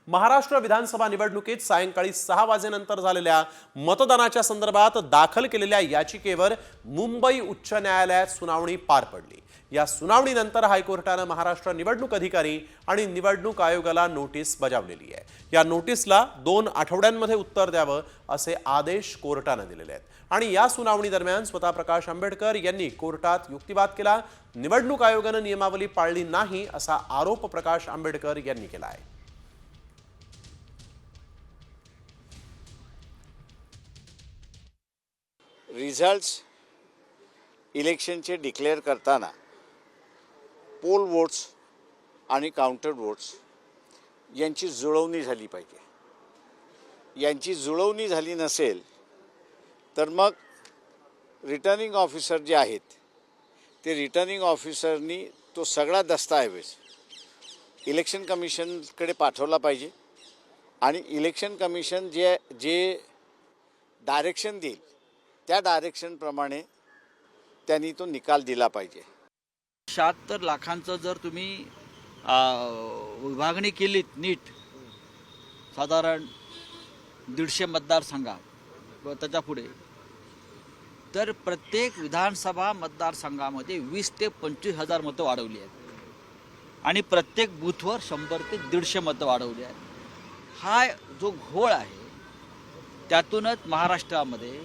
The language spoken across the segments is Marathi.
महाराष्ट्र विधानसभा निवडणुकीत सायंकाळी 6 वाजेनंतर झालेल्या मतदानाच्या संदर्भात दाखल केलेल्या याचिकेवर मुंबई उच्च न्यायालयात सुनावणी पार पडली। या सुनावणीनंतर हायकोर्टाने महाराष्ट्र निवडणूक अधिकारी आणि निवडणूक आयोगाला नोटीस बजावलेली आहे। या नोटीसला 2 आठवड्यांमध्ये उत्तर द्यावं असे आदेश कोर्टाने दिलेले आहेत। आणि या सुनावणी दरम्यान स्वतः प्रकाश आंबेडकर यांनी कोर्टात युक्तिवाद केला। निवडणूक आयोगाने नियमावली पाळली नाही असा आरोप प्रकाश आंबेडकर यांनी केला आहे। रिझल्ट्स इलेक्शनचे डिक्लेअर करताना पोल वोट्स आणि काउंटर वोट्स यांची जुळवणी झाली पाहिजे। यांची जुळवणी झाली नसेल तर मग रिटर्निंग ऑफिसर जे आहेत ते रिटर्निंग ऑफिसरनी तो सगळा दस्तऐवज इलेक्शन कमिशनकडे पाठवला पाहिजे आणि इलेक्शन कमिशन जे डायरेक्शन देईल त्या डायरेक्शनप्रमाणे त्यांनी तो निकाल दिला पाहिजे। 76 लाखांचं जर तुम्ही विभागणी केलीत नीट, साधारण 150 मतदारसंघा व त्याच्या पुढे, तर प्रत्येक विधानसभा मतदारसंघामध्ये 20 ते 25 हजार मतं वाढवली आहेत आणि प्रत्येक बूथवर 100 ते 150 मतं वाढवली आहेत। हा जो घोळ आहे त्यातूनच महाराष्ट्रामध्ये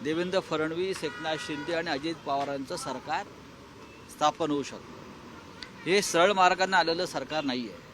देवेंद्र फडणवीस, एकनाथ शिंदे आणि अजित पवारांचं सरकार स्थापन होऊ शकतं। हे सरळ मार्गाने आलेलं सरकार नाही आहे।